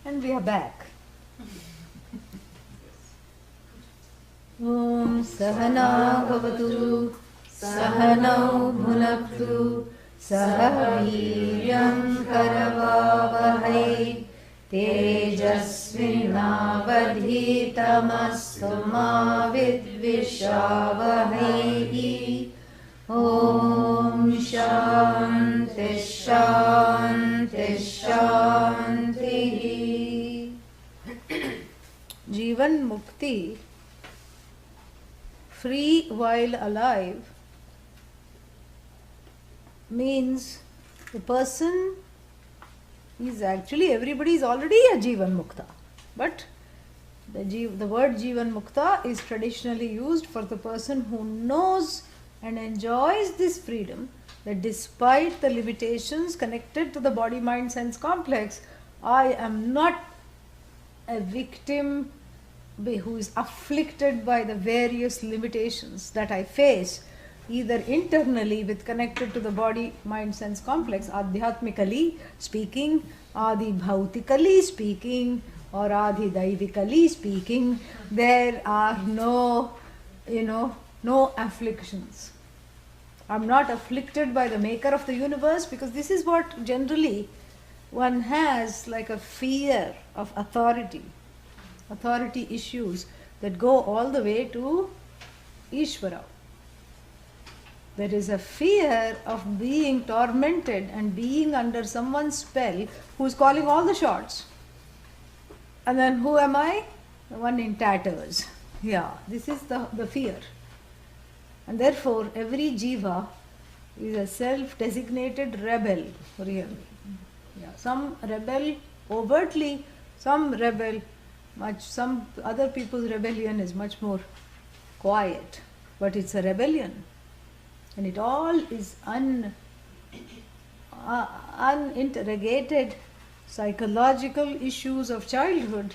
And we are back. Om Sahana Bhavatu Sahanau Bhunaktu Sahaviryam Karavavahai Tejasvinavadhitamastu ma vidvishavahai. Om Shanti Shanti Shanti. Jivan Mukti, free while alive, means the person is actually, everybody is already a Jivan Mukta. But the word Jivan Mukta is traditionally used for the person who knows and enjoys this freedom, that despite the limitations connected to the body mind sense complex, I am not a victim who is afflicted by the various limitations that I face, either internally with connected to the body mind sense complex, adhyatmically speaking, adi bhautikally speaking, or adi daivikally speaking. There are no afflictions. I'm not afflicted by the maker of the universe, because this is what generally one has, like a fear of authority issues that go all the way to Ishvara. There is a fear of being tormented and being under someone's spell who's calling all the shots. And then who am I? The one in tatters. Yeah, this is the fear. And therefore, every jiva is a self-designated rebel, really. Yeah, some rebel overtly, some other people's rebellion is much more quiet, but it's a rebellion. And it all is uninterrogated psychological issues of childhood.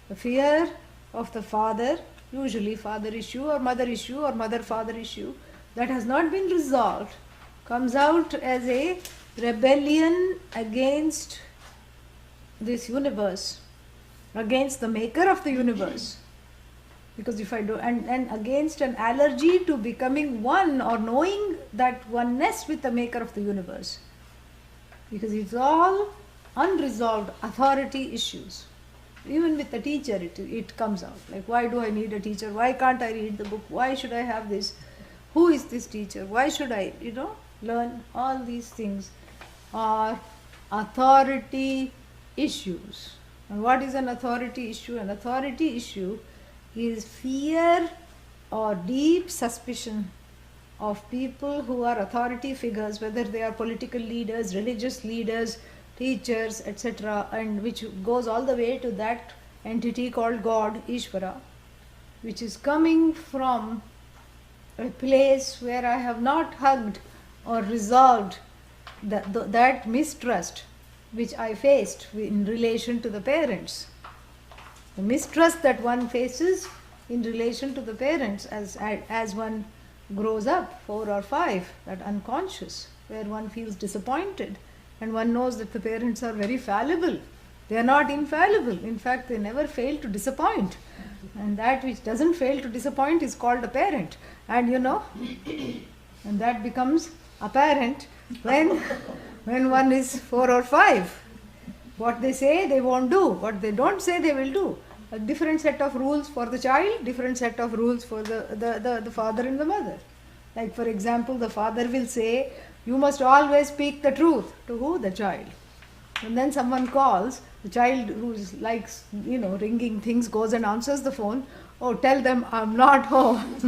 The fear of the father, usually father issue or mother-father issue, that has not been resolved, comes out as a rebellion against this universe, against the maker of the universe. Because if I do, and against an allergy to becoming one or knowing that oneness with the maker of the universe. Because it's all unresolved authority issues. Even with the teacher, it comes out. Like, why do I need a teacher? Why can't I read the book? Why should I have this? Who is this teacher? Why should I, learn? All these things are authority issues. And what is an authority issue? An authority issue is fear or deep suspicion of people who are authority figures, whether they are political leaders, religious leaders, teachers, etc., and which goes all the way to that entity called God, Ishvara, which is coming from a place where I have not hugged or resolved that mistrust which I faced in relation to the parents. The mistrust that one faces in relation to the parents as one grows up, 4 or 5, that unconscious, where one feels disappointed. And one knows that the parents are very fallible. They are not infallible. In fact, they never fail to disappoint. And that which doesn't fail to disappoint is called a parent. And and that becomes apparent when one is 4 or 5. What they say, they won't do. What they don't say, they will do. A different set of rules for the child, different set of rules for the father and the mother. Like, for example, the father will say, you must always speak the truth. To who? The child. And then someone calls, the child who likes, ringing things, goes and answers the phone. Oh, tell them I'm not home.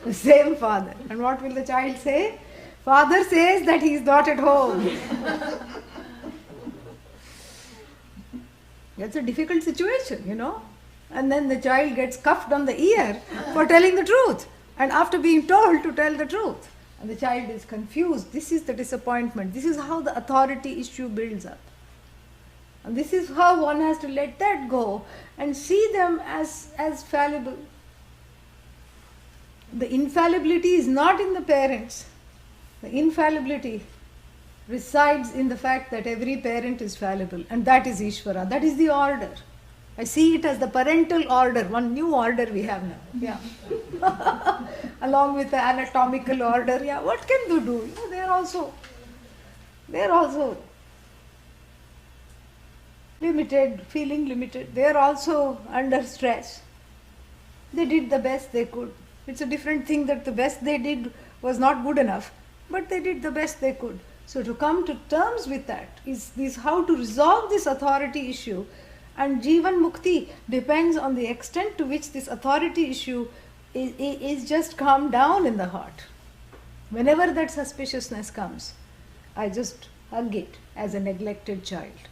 The same father. And what will the child say? Father says that he is not at home. That's a difficult situation, And then the child gets cuffed on the ear for telling the truth. And after being told to tell the truth. And the child is confused. This is the disappointment. This is how the authority issue builds up. And this is how one has to let that go and see them as fallible. The infallibility is not in the parents. The infallibility resides in the fact that every parent is fallible, and that is Ishvara. That is the order. I see it as the parental order, one new order we have now. Yeah. Along with the anatomical order, yeah, what can you do? You know, they are also limited, feeling limited. They are also under stress. They did the best they could. It's a different thing that the best they did was not good enough, but they did the best they could. So to come to terms with that is how to resolve this authority issue. And Jivan Mukti depends on the extent to which this authority issue is just calmed down in the heart. Whenever that suspiciousness comes, I just hug it as a neglected child.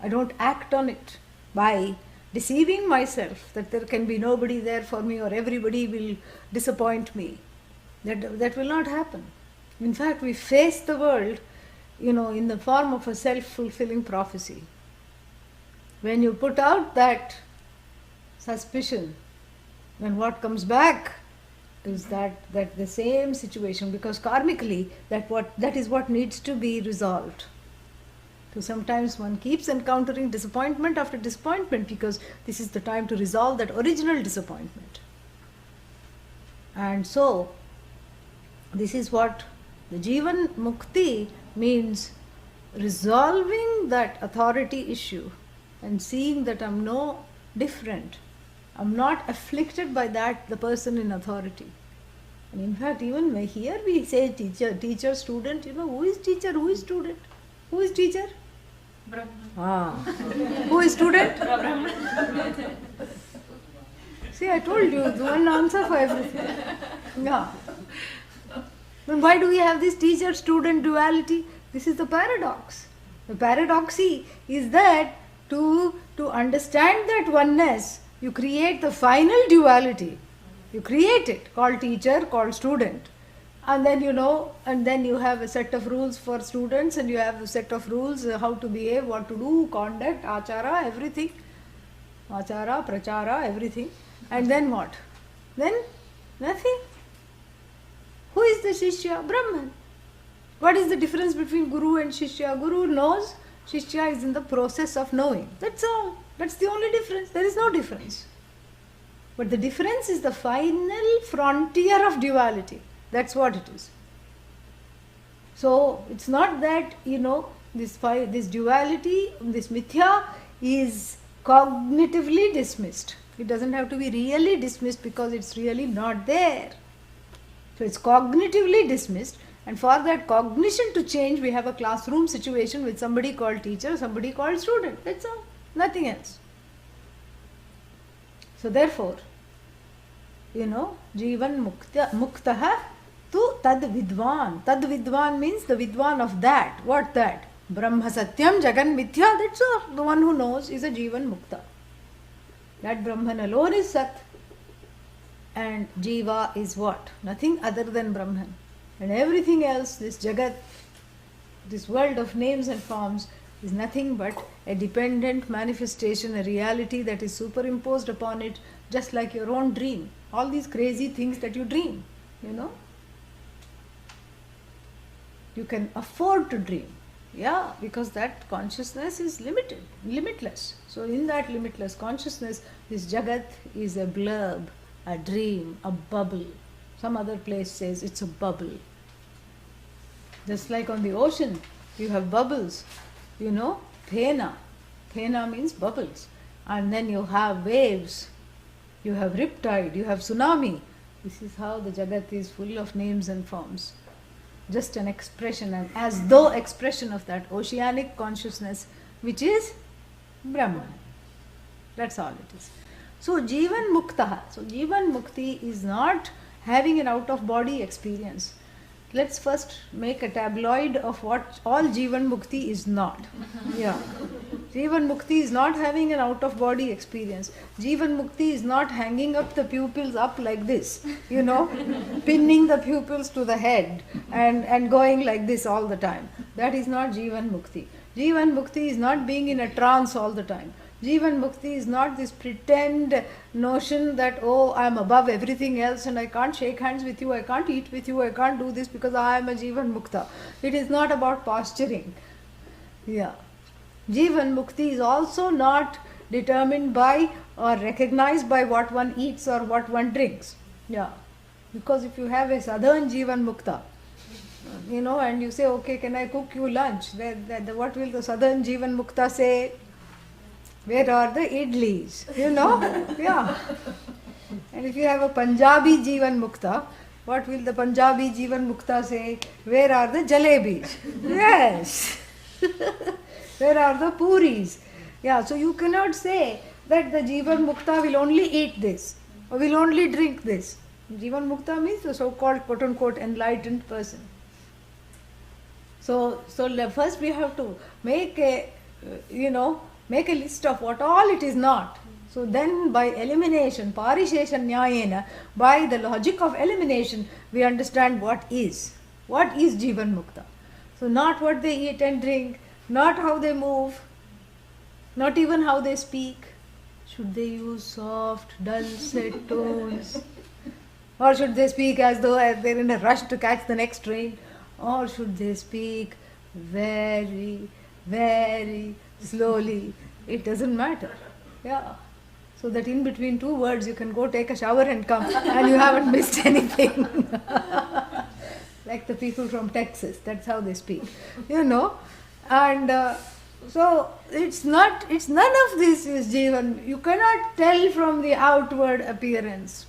I don't act on it by deceiving myself that there can be nobody there for me or everybody will disappoint me. That will not happen. In fact, we face the world, in the form of a self-fulfilling prophecy. When you put out that suspicion, then what comes back is that the same situation, because karmically that is what needs to be resolved. So sometimes one keeps encountering disappointment after disappointment because this is the time to resolve that original disappointment. And so this is what the Jivan Mukti means, resolving that authority issue and seeing that I'm no different. I'm not afflicted by the person in authority. And in fact, even here we say teacher, student, who is teacher, who is student? Who is teacher? Brahman. Who is student? See, I told you, one answer for everything. Yeah. Then why do we have this teacher-student duality? This is the paradox. The paradoxy is that to understand that oneness, you create the final duality. You create it, called teacher, called student. And then you have a set of rules for students, and you have a set of rules how to behave, what to do, conduct, achara, everything. Achara, prachara, everything. And then what? Then nothing. Who is the Shishya? Brahman. What is the difference between Guru and Shishya? Guru knows, Shishya is in the process of knowing. That's all. That's the only difference. There is no difference. But the difference is the final frontier of duality. That's what it is. So it's not that, this duality, this mithya is cognitively dismissed. It doesn't have to be really dismissed because it's really not there. So it's cognitively dismissed, and for that cognition to change, we have a classroom situation with somebody called teacher, somebody called student. That's all. Nothing else. So therefore, Jivan Muktaha tu tad vidvan. Tad vidvan means the vidvan of that. What that? Brahma Satyam Jagan Mithya. That's all. The one who knows is a Jivan Mukta. That Brahman alone is Sat. And Jiva is what? Nothing other than Brahman. And everything else, this Jagat, this world of names and forms, is nothing but a dependent manifestation, a reality that is superimposed upon it, just like your own dream. All these crazy things that you dream, You can afford to dream. Yeah, because that consciousness is limitless. So in that limitless consciousness, this Jagat is a blurb, a dream, a bubble. Some other place says it's a bubble. Just like on the ocean, you have bubbles, Phena. Phena means bubbles. And then you have waves, you have riptide, you have tsunami. This is how the Jagat is full of names and forms. Just an expression, and as though expression of that oceanic consciousness, which is Brahman. That's all it is. So Jivan Muktaha. So Jivan Mukti is not having an out-of-body experience. Let's first make a tabloid of what all Jivan Mukti is not. Yeah. Jivan Mukti is not having an out-of-body experience. Jivan Mukti is not hanging up the pupils up like this, pinning the pupils to the head and going like this all the time. That is not Jivan Mukti. Jivan Mukti is not being in a trance all the time. Jivan Mukti is not this pretend notion that, oh, I am above everything else and I can't shake hands with you, I can't eat with you, I can't do this because I am a Jivan Mukta. It is not about posturing. Yeah. Jivan Mukti is also not determined by or recognized by what one eats or what one drinks. Yeah. Because if you have a southern Jivan Mukta, and you say, okay, can I cook you lunch? What will the southern Jivan Mukta say? Where are the idlis? Yeah. And if you have a Punjabi Jivan Mukta, what will the Punjabi Jivan Mukta say? Where are the jalebis? Yes. Where are the puris? Yeah, so you cannot say that the Jivan Mukta will only eat this or will only drink this. Jivan Mukta means the so-called quote-unquote enlightened person. So first we have to make a list of what all it is not. So then by elimination, parishesha nyayena, by the logic of elimination, we understand what is. What is Jivan Mukta? So not what they eat and drink, not how they move, not even how they speak. Should they use soft, dulcet tones? Or should they speak as though they're in a rush to catch the next train? Or should they speak very, very slowly? It doesn't matter. Yeah. So that in between two words you can go take a shower and come and you haven't missed anything. Like the people from Texas, that's how they speak. And so it's none of this is Jivan. You cannot tell from the outward appearance.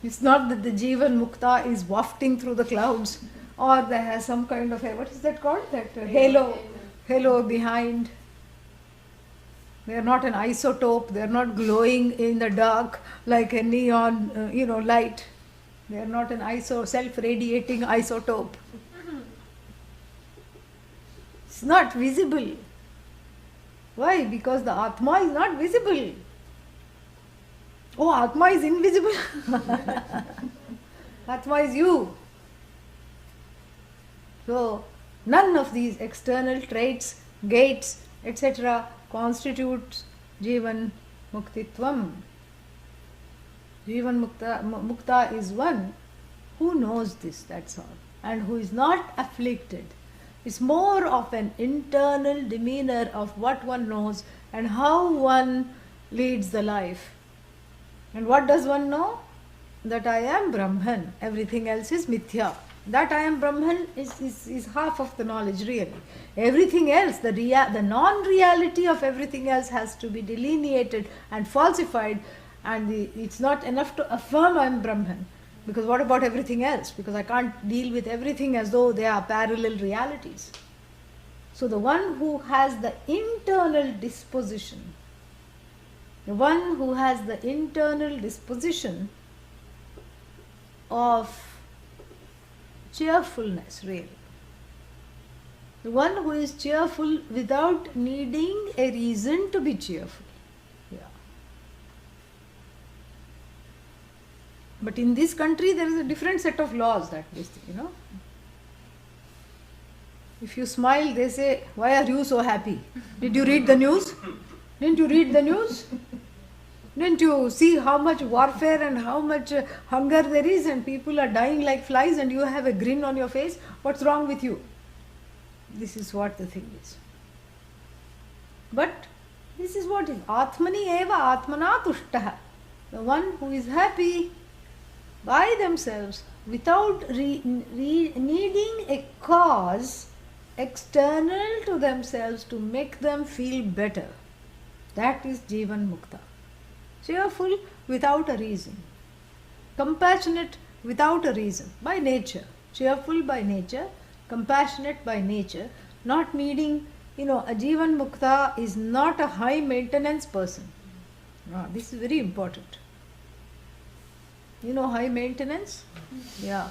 It's not that the Jivan Mukta is wafting through the clouds or there has some kind of what is that called? That halo behind. They are not an isotope. They are not glowing in the dark like a neon, light. They are not an self-radiating isotope. It's not visible. Why? Because the Atma is not visible. Oh, Atma is invisible. Atma is you. So, none of these external traits, gates, etc. constitutes Jivan Muktitvam. Jivan Mukta is one who knows this, that's all, and who is not afflicted. It's more of an internal demeanor of what one knows and how one leads the life. And what does one know? That I am Brahman, everything else is Mithya. That I am Brahman is half of the knowledge really. Everything else, the non-reality of everything else has to be delineated and falsified, and it's not enough to affirm I am Brahman. Because what about everything else? Because I can't deal with everything as though they are parallel realities. So the one who has the internal disposition, of cheerfulness really. The one who is cheerful without needing a reason to be cheerful. Yeah. But in this country there is a different set of laws that this thing, If you smile, they say, why are you so happy? Did you read the news? Didn't you read the news? Didn't you see how much warfare and how much hunger there is and people are dying like flies and you have a grin on your face? What's wrong with you? This is what the thing is. But this is what is Atmani eva Atmana tushtaha. The one who is happy by themselves without needing a cause external to themselves to make them feel better. That is Jivan Mukta. Cheerful without a reason. Compassionate without a reason. By nature. Cheerful by nature. Compassionate by nature. Not needing, a Jivan Mukta is not a high maintenance person. This is very important. High maintenance? Yeah.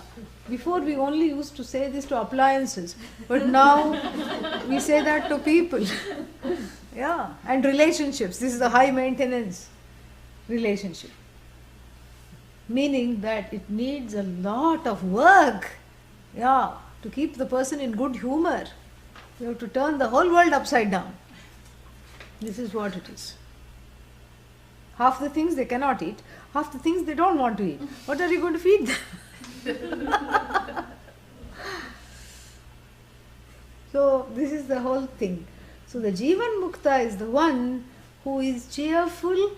Before we only used to say this to appliances, but now we say that to people. Yeah. And relationships. This is a high maintenance relationship. Meaning that it needs a lot of work. Yeah. To keep the person in good humor. You have to turn the whole world upside down. This is what it is. Half the things they cannot eat, half the things they don't want to eat. What are you going to feed them? So this is the whole thing. So the Jivan Mukta is the one who is cheerful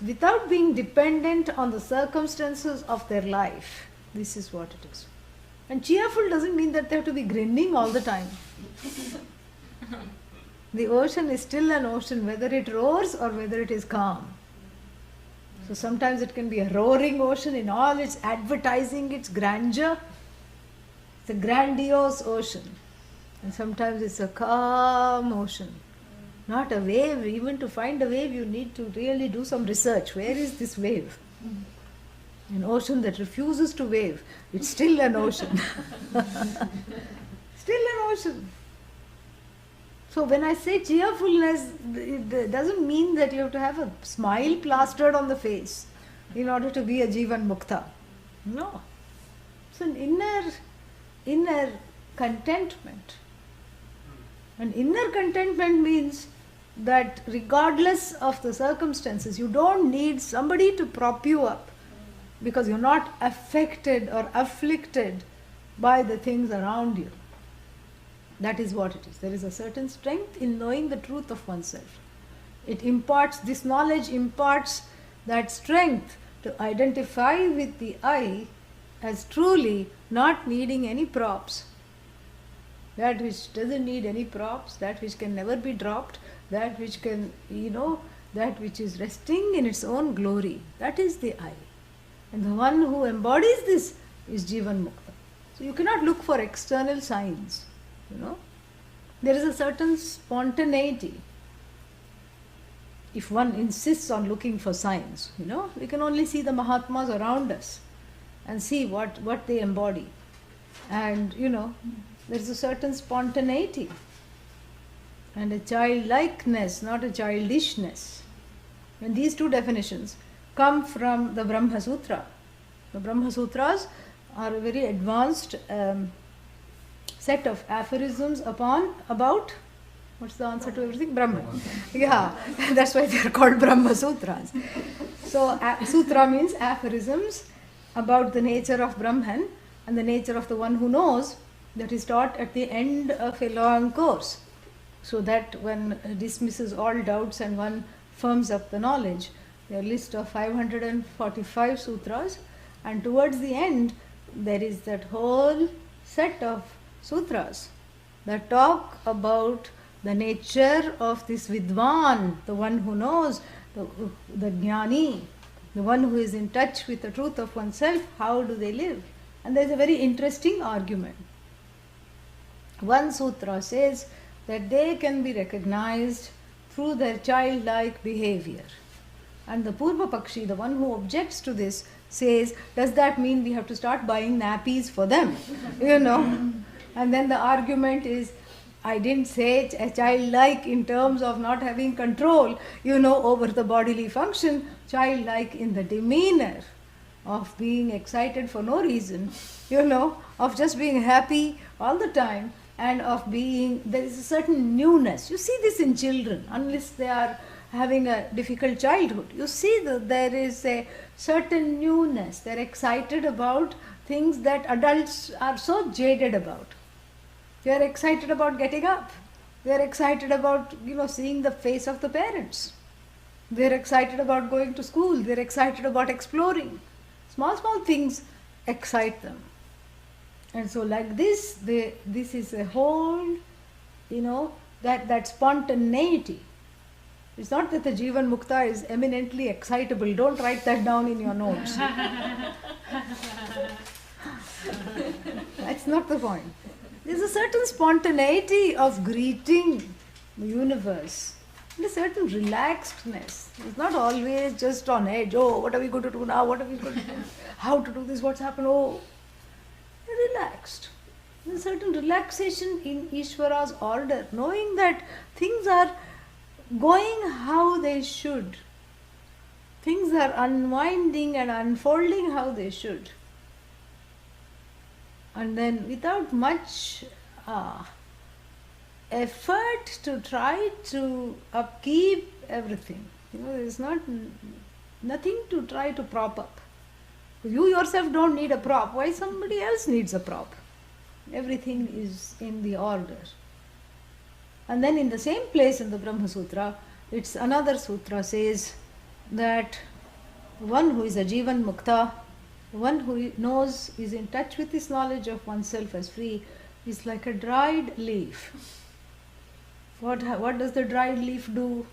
without being dependent on the circumstances of their life. This is what it is. And cheerful doesn't mean that they have to be grinning all the time. The ocean is still an ocean, whether it roars or whether it is calm. So sometimes it can be a roaring ocean in all its advertising, its grandeur. It's a grandiose ocean. And sometimes it's a calm ocean. Not a wave. Even to find a wave, you need to really do some research. Where is this wave? An ocean that refuses to wave. It's still an ocean. Still an ocean. So when I say cheerfulness, it doesn't mean that you have to have a smile plastered on the face in order to be a Jivan Mukta. No. It's an inner contentment. And inner contentment means that regardless of the circumstances, you don't need somebody to prop you up because you're not affected or afflicted by the things around you. That is what it is. There is a certain strength in knowing the truth of oneself. It imparts, this knowledge imparts that strength to identify with the I as truly not needing any props. That which doesn't need any props, that which can never be dropped, that which can, that which is resting in its own glory. That is the I. And the one who embodies this is Jivan Mukta. So you cannot look for external signs. There is a certain spontaneity. If one insists on looking for signs, we can only see the Mahatmas around us and see what they embody. And, there is a certain spontaneity and a childlikeness, not a childishness. And these two definitions come from the Brahma Sutra. The Brahma Sutras are a very advanced set of aphorisms about what's the answer to everything? Brahman. Yeah, that's why they are called Brahma Sutras. So Sutra means aphorisms about the nature of Brahman and the nature of the one who knows, that is taught at the end of a long course, so that one dismisses all doubts and one firms up the knowledge. There are a list of 545 sutras, and towards the end there is that whole set of sutras that talk about the nature of this Vidwan, the one who knows, the Jnani, the one who is in touch with the truth of oneself. How do they live? And there is a very interesting argument. One sutra says that they can be recognized through their childlike behavior. And the Purva Pakshi, the one who objects to this, says, does that mean we have to start buying nappies for them? And then the argument is, I didn't say a childlike in terms of not having control, over the bodily function, childlike in the demeanor of being excited for no reason, of just being happy all the time, and of being, there is a certain newness. You see this in children, unless they are having a difficult childhood. You see that there is a certain newness. They're excited about things that adults are so jaded about. They're excited about getting up. They're excited about, seeing the face of the parents. They're excited about going to school. They're excited about exploring. Small things excite them. And so like this, this is a whole, that spontaneity. It's not that the Jivan Mukta is eminently excitable. Don't write that down in your notes. That's not the point. There's a certain spontaneity of greeting the universe. And a certain relaxedness. It's not always just on edge. Oh, what are we going to do now? What are we going to do? How to do this? What's happened? Oh, relaxed. There's a certain relaxation in Ishvara's order, knowing that things are going how they should. Things are unwinding and unfolding how they should. And then without much effort to try to upkeep everything. There's nothing to try to prop up. You yourself don't need a prop. Why somebody else needs a prop? Everything is in the order. And then in the same place in the Brahma Sutra, it's another sutra says that one who is a Jivan Mukta, one who knows, is in touch with this knowledge of oneself as free, is like a dried leaf. What does the dried leaf do?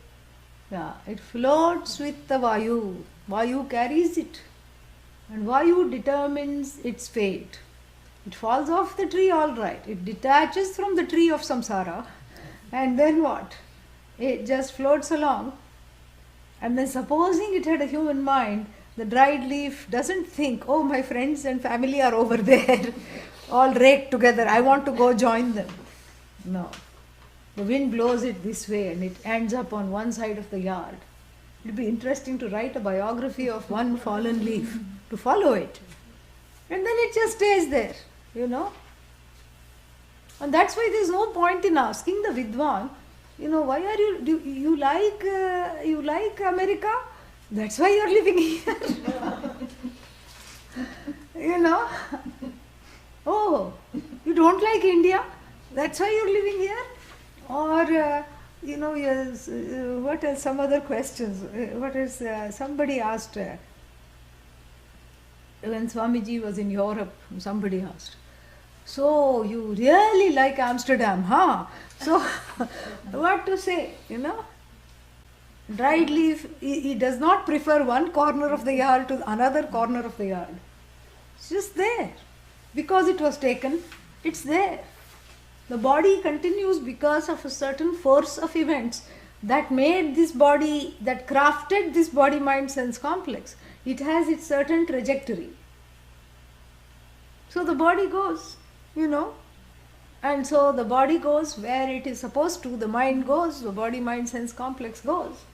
Yeah, it floats with the Vayu. Vayu carries it. And Vayu determines its fate. It falls off the tree, all right. It detaches from the tree of samsara. And then what? It just floats along. And then supposing it had a human mind, the dried leaf doesn't think, oh, my friends and family are over there, all raked together, I want to go join them. No. The wind blows it this way and it ends up on one side of the yard. It would be interesting to write a biography of one fallen leaf, to follow it. And then it just stays there, And that's why there's no point in asking the Vidwan, why are you like America? That's why you're living here. Oh, you don't like India? That's why you're living here? Or, yes, what else? Some other questions. What is, somebody asked, when Swamiji was in Europe, somebody asked, so you really like Amsterdam, huh? So, what to say, Dried leaf, he does not prefer one corner of the yard to another corner of the yard. It's just there. Because it was taken, it's there. The body continues because of a certain force of events that made this body, that crafted this body-mind-sense complex. It has its certain trajectory. So the body goes, And so the body goes where it is supposed to, the mind goes, the body-mind-sense complex goes.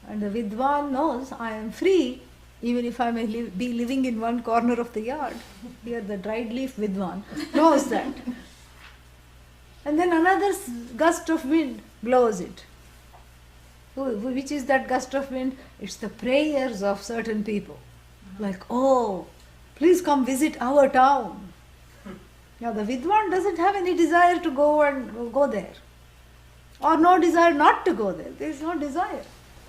And the Vidwan knows, I am free, even if I may be living in one corner of the yard. Here the dried leaf Vidwan knows that. And then another gust of wind blows it. Which is that gust of wind? It's the prayers of certain people. Like, oh, please come visit our town. Now the Vidwan doesn't have any desire to go there. Or no desire not to go there. There is no desire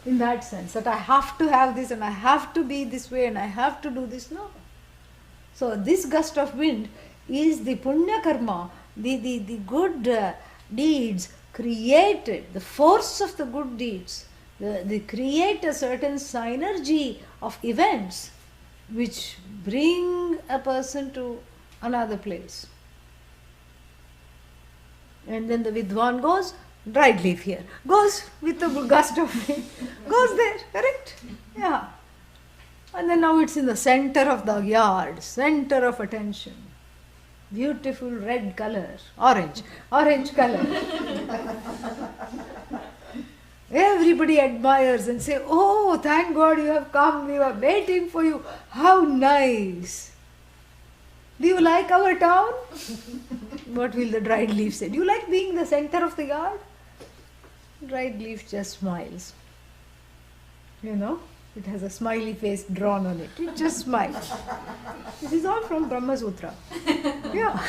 in that sense, that I have to have this and I have to be this way and I have to do this. No. So this gust of wind is the punya karma, the good deeds created, the force of the good deeds. They create a certain synergy of events which bring a person to another place. And then the Vidwan goes, dried leaf here, goes with the gust of wind, goes there, correct? Yeah. And then now it's in the center of the yard, center of attention. Beautiful red color, orange color. Everybody admires and say, oh, thank God you have come, we were waiting for you. How nice. Do you like our town? What will the dried leaf say? Do you like being the center of the yard? Dried leaf just smiles. It has a smiley face drawn on it. It just smiles. This is all from Brahma Sutra. Yeah.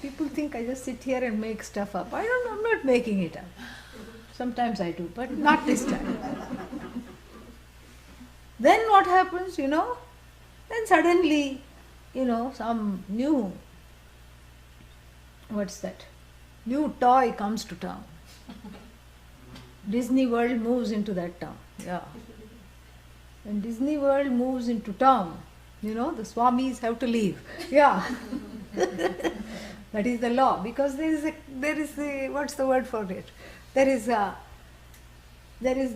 People think I just sit here and make stuff up. I'm not making it up. Sometimes I do, but not this time. Then what happens, Then suddenly, some new, new toy comes to town. Disney World moves into that town. Yeah. When Disney World moves into town, the Swamis have to leave. Yeah. That is the law, because there is a what's the word for it? There is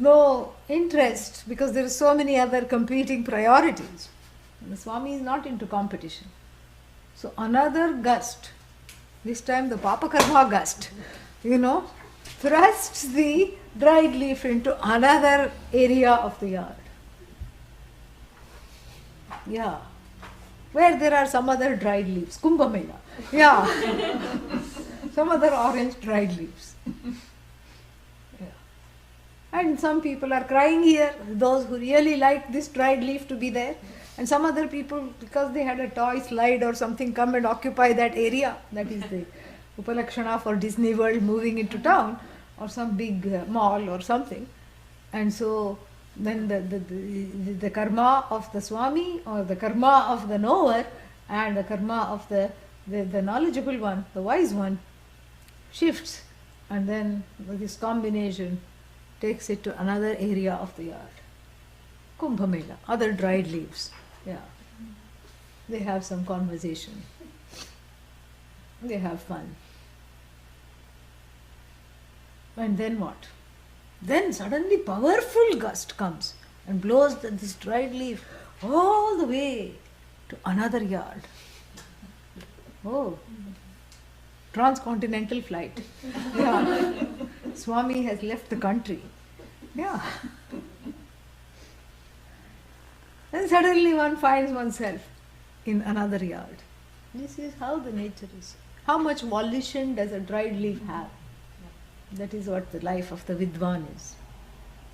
no interest because there are so many other competing priorities. And the Swami is not into competition. So another gust, this time the Papa Karma gust, thrusts the dried leaf into another area of the yard. Yeah. where there are some other dried leaves. Kumbh Mela. Yeah. Some other orange dried leaves. Yeah. And some people are crying here, those who really like this dried leaf to be there. And some other people, because they had a toy slide or something, come and occupy that area. That is the Upalakshana for Disney World moving into town, or some big mall or something. And so then the karma of the Swami, or the karma of the knower, and the karma of the knowledgeable one, the wise one, shifts, and then this combination takes it to another area of the yard. Kumbh Mela, other dried leaves. Yeah. They have some conversation. They have fun. And then what? Then suddenly powerful gust comes and blows this dried leaf all the way to another yard. Oh, transcontinental flight. Yeah. Swami has left the country. Yeah. And suddenly one finds oneself in another yard. This is how the nature is. How much volition does a dried leaf have? That is what the life of the Vidwan is.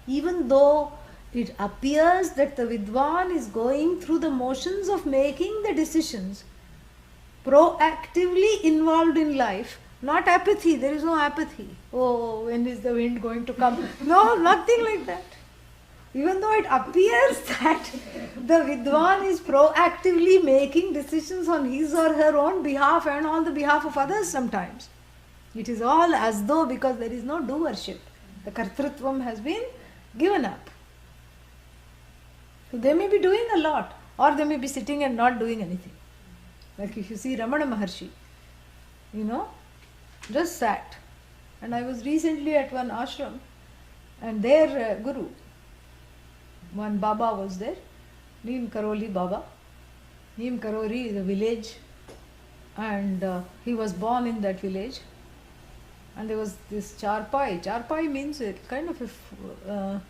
Even though it appears that the Vidwan is going through the motions of making the decisions, proactively involved in life, not apathy. There is no apathy. Oh, when is the wind going to come? No, nothing like that. Even though it appears that the Vidwan is proactively making decisions on his or her own behalf and on the behalf of others sometimes. It is all as though, because there is no doership, the Kartrutvam has been given up. So they may be doing a lot, or they may be sitting and not doing anything. Like if you see Ramana Maharshi, just sat. And I was recently at one ashram, and their guru, one Baba was there, Neem Karoli Baba. Neem Karoli is a village, and he was born in that village. And there was this charpai. Charpai means a kind of a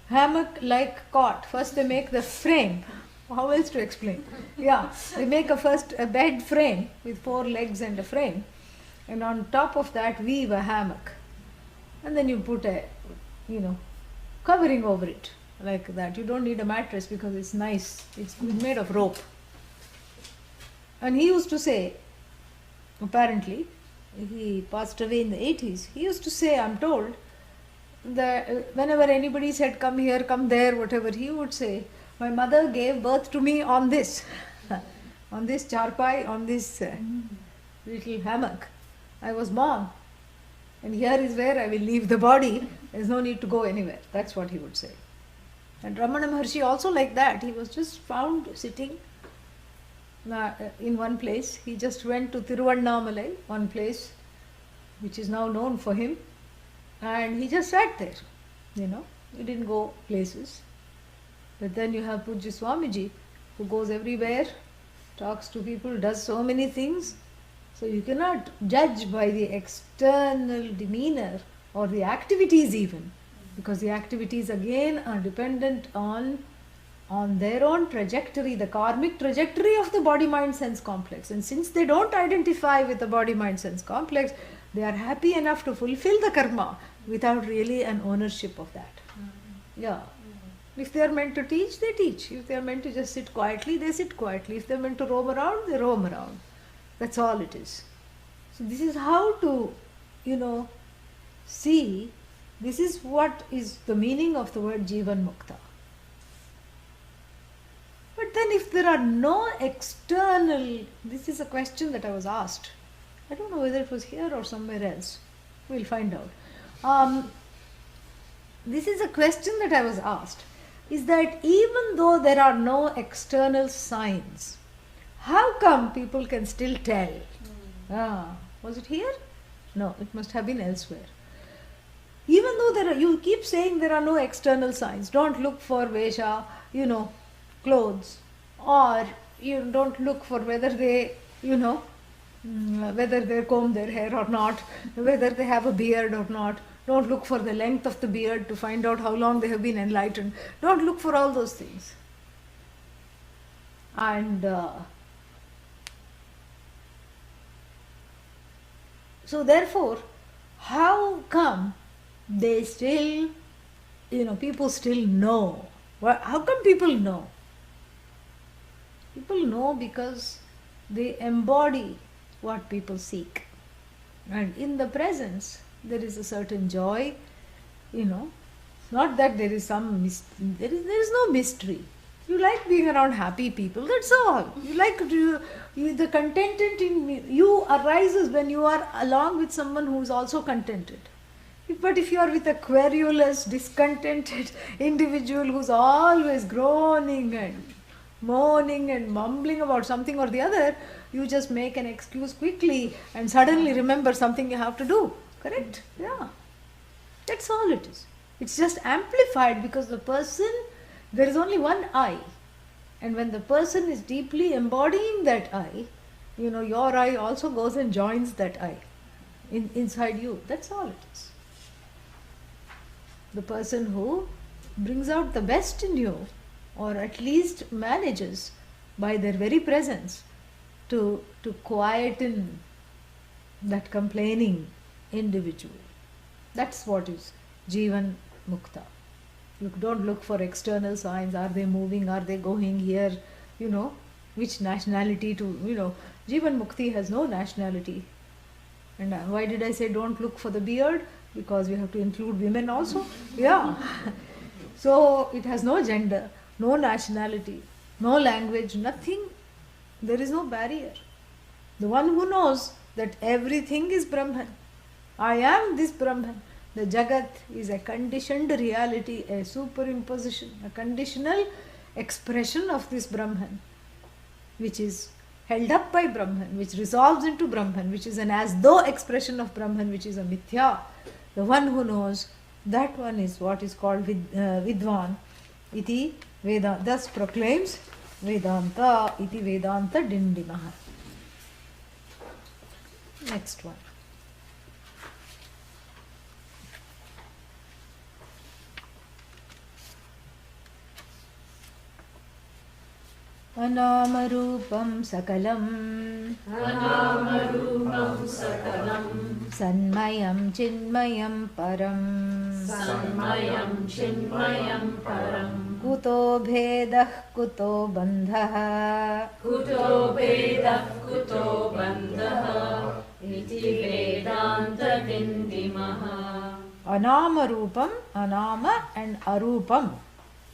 hammock-like cot. First they make the frame. How else to explain? Yeah, they make a bed frame with 4 legs and a frame. And on top of that weave a hammock. And then you put a, covering over it. Like that. You don't need a mattress because it's nice. It's made of rope. And he used to say, apparently, he passed away in the 80s. He used to say, I'm told, that whenever anybody said, come here, come there, whatever, he would say, my mother gave birth to me on this, on this charpai, on this little hammock. I was born. And here is where I will leave the body. There's no need to go anywhere. That's what he would say. And Ramana Maharshi also like that. He was just found sitting in one place. He just went to Tiruvannamalai, one place which is now known for him. And he just sat there, He didn't go places. But then you have Pujya Swamiji, who goes everywhere, talks to people, does so many things. So you cannot judge by the external demeanor or the activities even. Because the activities again are dependent on their own trajectory, the karmic trajectory of the body-mind-sense complex. And since they don't identify with the body-mind-sense complex, they are happy enough to fulfill the karma without really an ownership of that. Yeah. If they are meant to teach, they teach. If they are meant to just sit quietly, they sit quietly. If they are meant to roam around, they roam around. That's all it is. So this is how to, see. This is what is the meaning of the word Jivan Mukta. But then if there are no external, this is a question that I was asked. I don't know whether it was here or somewhere else. We'll find out. This is a question that I was asked. Is that even though there are no external signs, how come people can still tell? Was it here? No, it must have been elsewhere. Even though you keep saying there are no external signs, don't look for Vesha, clothes, or you don't look for whether they, whether they comb their hair or not, whether they have a beard or not. Don't look for the length of the beard to find out how long they have been enlightened. Don't look for all those things. And so therefore, how come they still, people still know? How come people know? People know because they embody what people seek. And in the presence, there is a certain joy, not that there is there is no mystery. You like being around happy people, that's all. You like the contented in you arises when you are along with someone who is also contented. But if you are with a querulous, discontented individual who's always groaning and moaning and mumbling about something or the other, you just make an excuse quickly and suddenly remember something you have to do. Correct? Yeah. That's all it is. It's just amplified because there is only one I. And when the person is deeply embodying that I, your I also goes and joins that I inside you. That's all it is. The person who brings out the best in you, or at least manages by their very presence to quieten that complaining individual. That's what is Jivan Mukta. You don't look for external signs. Are they moving? Are they going here? Which nationality to, Jivan Mukti has no nationality. And why did I say don't look for the beard? Because we have to include women also. Yeah. So it has no gender, no nationality, no language, nothing. There is no barrier. The one who knows that everything is Brahman. I am this Brahman. The Jagat is a conditioned reality, a superimposition, a conditional expression of this Brahman, which is held up by Brahman, which resolves into Brahman, which is an as though expression of Brahman, which is a mithya. The one who knows, that one is what is called Vidwan. Iti Vedanta, thus proclaims Vedanta, iti Vedanta Dindimaha. Next one. Anāmarūpam sakalam Sanmayam chinmayam param Kuto bhedah kuto bandhah Iti Vedanta Dindimaha. Anāmarūpam, Anāma and Arūpam.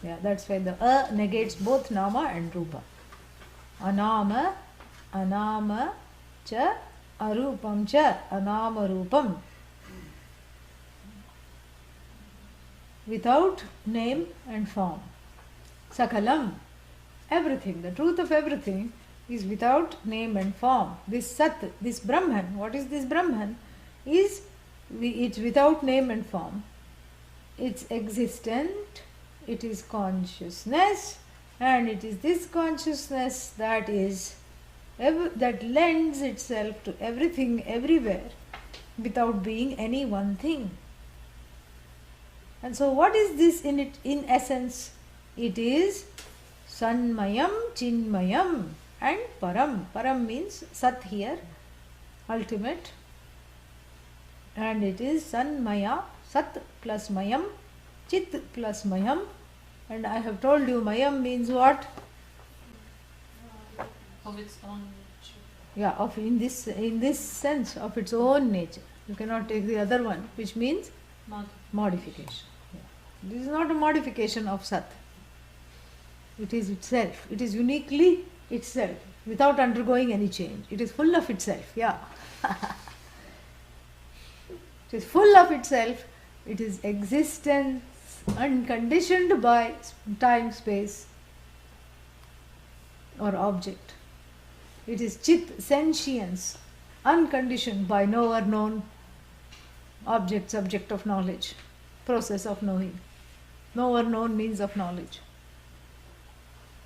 Yeah, that's why the A negates both Nama and Rupa. Anama, Anama cha, Arupam cha, Anama Rupam. Without name and form. Sakalam, everything, the truth of everything is without name and form. This Sat, this Brahman, what is this Brahman? It's without name and form. It's existent, it is consciousness, and it is this consciousness that lends itself to everything everywhere without being any one thing. And so what is this in essence? It is Sanmayam, Chinmayam and Param. Param means Sat here, ultimate, and it is Sanmaya, Sat plus Mayam, Chit plus Mayam. And I have told you Mayam means what? Of its own nature. Yeah, in this sense of its own nature. You cannot take the other one, which means modification. Yeah. This is not a modification of Sat. It is itself. It is uniquely itself, without undergoing any change. It is full of itself. Yeah. It is full of itself. It is existence unconditioned by time, space or object. It is Chit, sentience, unconditioned by knower, known object, subject of knowledge, process of knowing. Knower, known means of knowledge.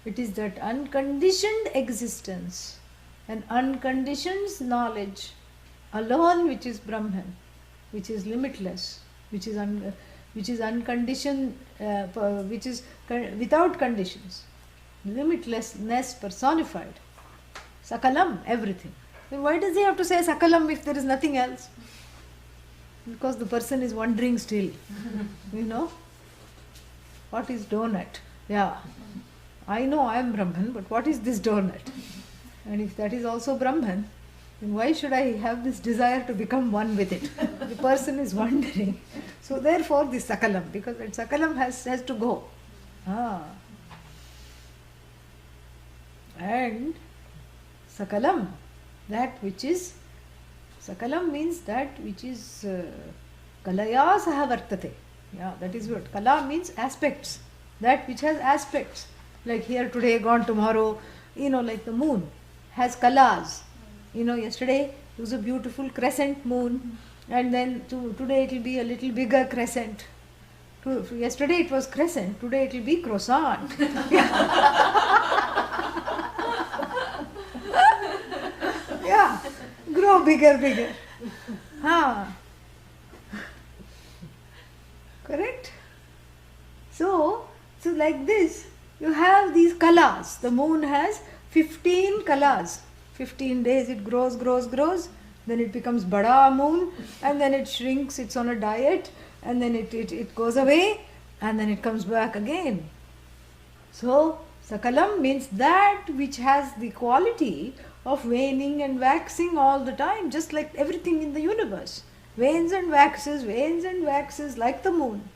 It is that unconditioned existence and unconditioned knowledge alone which is Brahman, which is limitless, which is unconditioned, which is without conditions. limitlessness personified. Sakalam, everything. Then why does he have to say Sakalam if there is nothing else? Because the person is wondering still. You know? What is donut? Yeah. I know I am Brahman, but what is this donut? And if that is also Brahman, then why should I have this desire to become one with it? The person is wondering. So therefore this Sakalam, because that Sakalam has to go. And Sakalam, that which is, Sakalam means that which is Kalaya saha vartate. Yeah, that is what. Kala means aspects. That which has aspects. Like here today, gone tomorrow, like the moon has kalas. Yesterday it was a beautiful crescent moon, and then today it will be a little bigger crescent. Yesterday it was crescent, today it will be croissant. Yeah, grow bigger. Correct? So like this, you have these kalas. The moon has 15 kalas. 15 days it grows, then it becomes bada moon, and then it shrinks, it's on a diet, and then it goes away, and then it comes back again. So, Sakalam means that which has the quality of waning and waxing all the time, just like everything in the universe. Wanes and waxes, like the moon.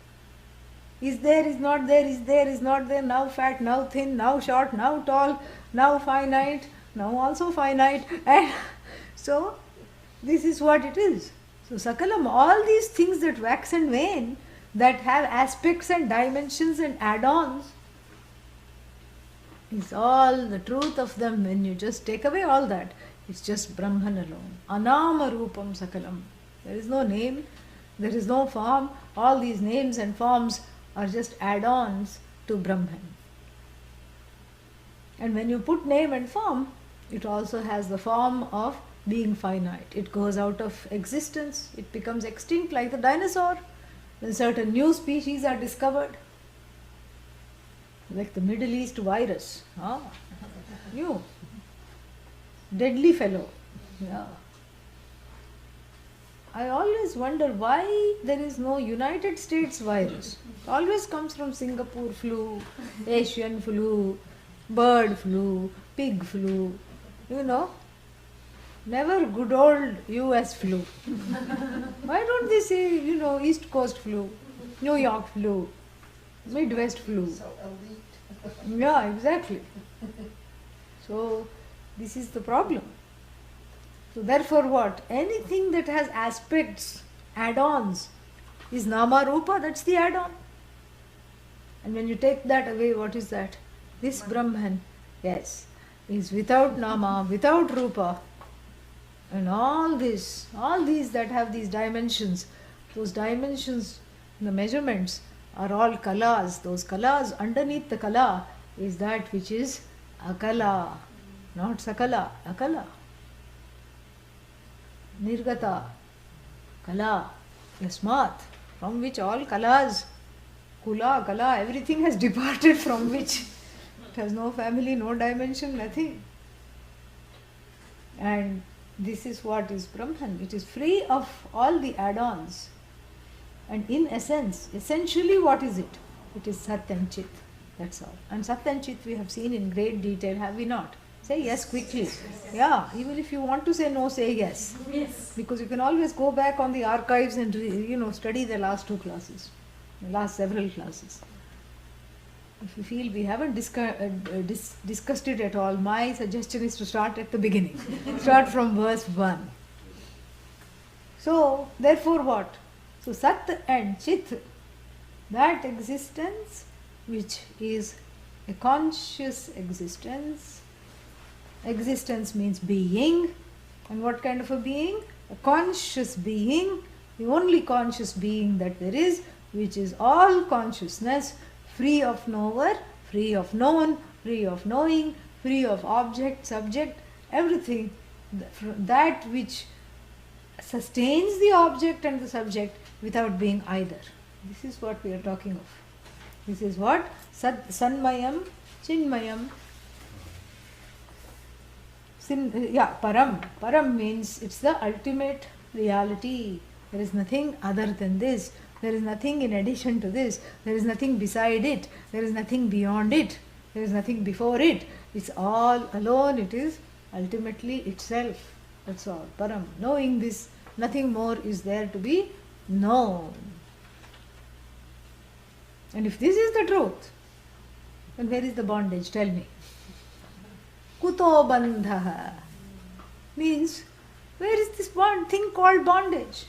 Is there, is not there, is there, is not there, now fat, now thin, now short, now tall, now finite, now also finite. And so, this is what it is. So, Sakalam, all these things that wax and wane, that have aspects and dimensions and add-ons, is all the truth of them. When you just take away all that, it's just Brahman alone. Anama Rupam Sakalam. There is no name, there is no form. All these names and forms are just add-ons to Brahman. And when you put name and form, it also has the form of being finite. It goes out of existence, it becomes extinct like the dinosaur. When certain new species are discovered, like the Middle East virus. New. Deadly fellow. Yeah. I always wonder why there is no United States virus. It always comes from Singapore flu, Asian flu, bird flu, pig flu, Never good old US flu. Why don't they say, East Coast flu, New York flu, Midwest flu? So elite. Yeah, exactly. So, this is the problem. So, therefore what? Anything that has aspects, add-ons, is Nama Rupa, that's the add-on. And when you take that away, what is that? This Brahman, yes, is without Nama, without Rupa. And all these that have these dimensions, those dimensions, the measurements are all kalas. Those kalas, underneath the kala is that which is akala, not sakala, akala. Nirgata, kala, yasmat, from which all kalas, kula, kala, everything has departed, from which it has no family, no dimension, nothing. And this is what is Brahman. It is free of all the add-ons. And in essence, essentially what is it? It is Sat and Chit. That's all. And Sat and Chit we have seen in great detail, have we not? Say yes quickly. Yeah, even if you want to say no, say yes. Yes. Because you can always go back on the archives and study the last two classes, the last several classes. If you feel we haven't discussed it at all, my suggestion is to start at the beginning. Start from verse 1. So, therefore what? So, Sat and Chit, that existence which is a conscious existence. Existence means being. And what kind of a being? A conscious being, the only conscious being that there is, which is all consciousness, free of knower, free of known, free of knowing, free of object, subject, everything. That which sustains the object and the subject without being either. This is what we are talking of. This is what? Sanmayam Chinmayam. Param. Param means it's the ultimate reality. There is nothing other than this. There is nothing in addition to this. There is nothing beside it. There is nothing beyond it. There is nothing before it. It's all alone. It is ultimately itself. That's all. Param. Knowing this, nothing more is there to be known. And if this is the truth, then where is the bondage? Tell me. Kuto bandha means, where is this thing called bondage?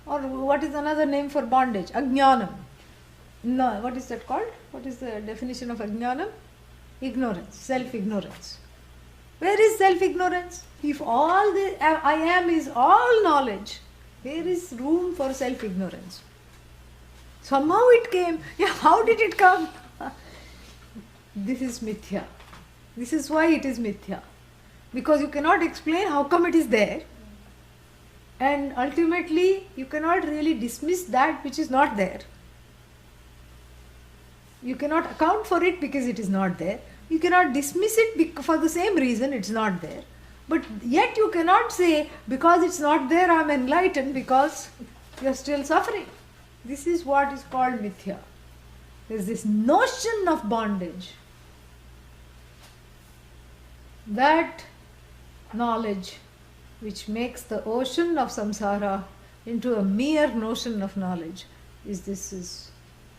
Or what is another name for bondage? Ajnanam. No, what is that called? What is the definition of ajnanam? Ignorance, self-ignorance. Where is self-ignorance? If all the I am is all knowledge, where is room for self-ignorance? Somehow it came. Yeah, how did it come? This is mithya. This is why it is mithya. Because you cannot explain how come it is there. And ultimately, you cannot really dismiss that which is not there. You cannot account for it because it is not there. You cannot dismiss it for the same reason it's not there. But yet you cannot say, because it's not there, I am enlightened, because you are still suffering. This is what is called mithya. There is this notion of bondage. That knowledge which makes the ocean of samsara into a mere notion of knowledge is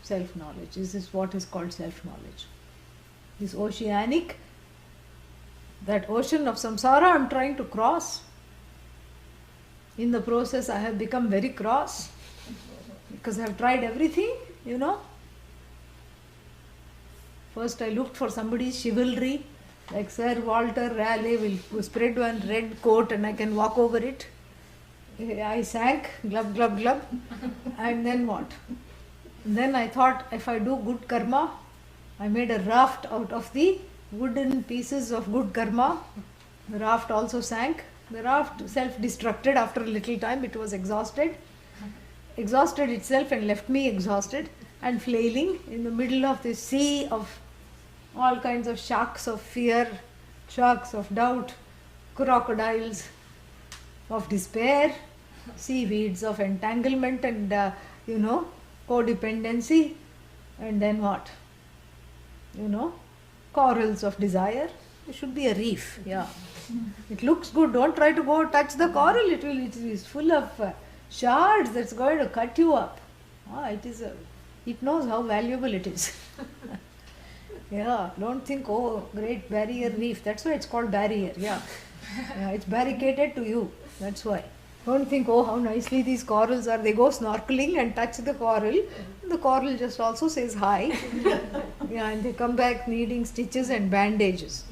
self-knowledge. This is what is called self-knowledge. This oceanic, that ocean of samsara I am trying to cross. In the process I have become very cross because I have tried everything, First I looked for somebody's chivalry, like Sir Walter Raleigh will spread one red coat and I can walk over it. I sank, glub, glub, glub. And then what? Then I thought, if I do good karma, I made a raft out of the wooden pieces of good karma. The raft also sank. The raft self-destructed after a little time. It was exhausted itself and left me exhausted and flailing in the middle of this sea of all kinds of sharks of fear, sharks of doubt, crocodiles of despair, seaweeds of entanglement and, codependency, and then what? Corals of desire. It should be a reef, yeah. It looks good. Don't try to go touch the coral. It is full of shards that's going to cut you up. It knows how valuable it is. Yeah, don't think, great barrier reef. That's why it's called barrier, yeah. It's barricaded to you. That's why. Don't think, how nicely these corals are. They go snorkeling and touch the coral. The coral just also says hi. Yeah, and they come back needing stitches and bandages.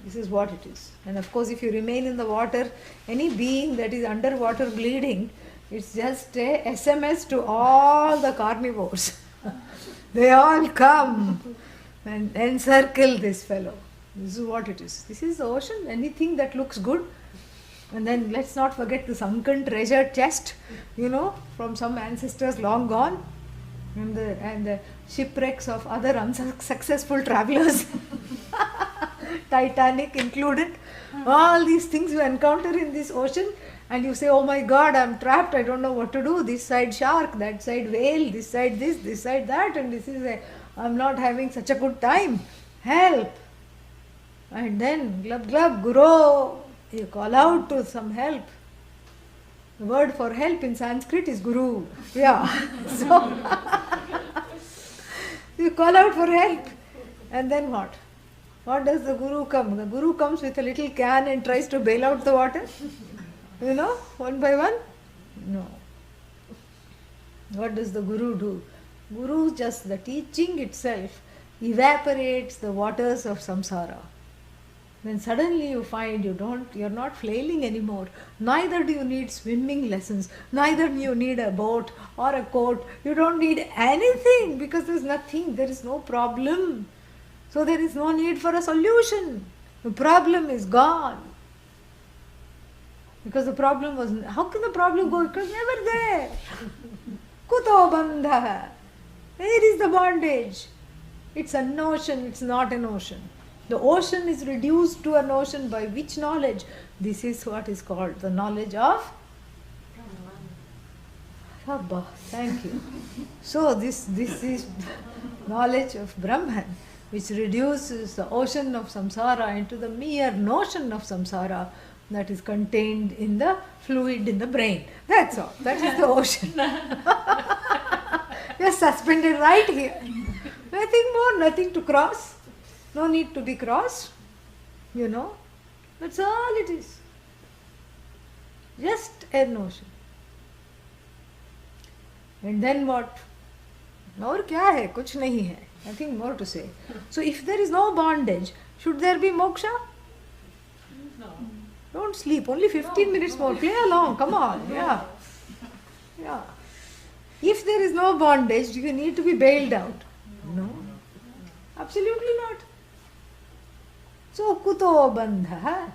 This is what it is. And of course, if you remain in the water, any being that is underwater bleeding, it's just a SMS to all the carnivores. They all come and encircle this fellow. This is what it is. This is the ocean. Anything that looks good. And then let's not forget the sunken treasure chest, from some ancestors long gone. And the shipwrecks of other unsuccessful travelers. Titanic included. All these things you encounter in this ocean. And you say, oh my God, I'm trapped. I don't know what to do. This side shark, that side whale, this side this side that. And I'm not having such a good time. Help. And then, glub glub, guru. You call out to some help. The word for help in Sanskrit is guru. Yeah. So, you call out for help. And then what? What does the guru come? The guru comes with a little can and tries to bail out the water. One by one? No. What does the guru do? Guru, just the teaching itself evaporates the waters of samsara. Then suddenly you find you're not flailing anymore. Neither do you need swimming lessons. Neither do you need a boat or a coat. You don't need anything because there's nothing. There is no problem. So there is no need for a solution. The problem is gone. Because the problem was, how can the problem go? It was never there. Kuto bandha. Where is the bondage? It's an ocean, it's not an ocean. The ocean is reduced to an ocean by which knowledge? This is what is called the knowledge of Abba. Thank you. So this is knowledge of Brahman, which reduces the ocean of samsara into the mere notion of samsara that is contained in the fluid in the brain. That's all. That is the ocean. You are suspended right here. Nothing more, nothing to cross. No need to be crossed. You know. That's all it is. Just a notion. And then what? और क्या है? कुछ नहीं है. Nothing more to say. So if there is no bondage, should there be moksha? No. Don't sleep. Only 15 minutes more. Play along. Come on. Yeah. Yeah. If there is no bondage, do you need to be bailed out? No. Absolutely not. So kuto bandha.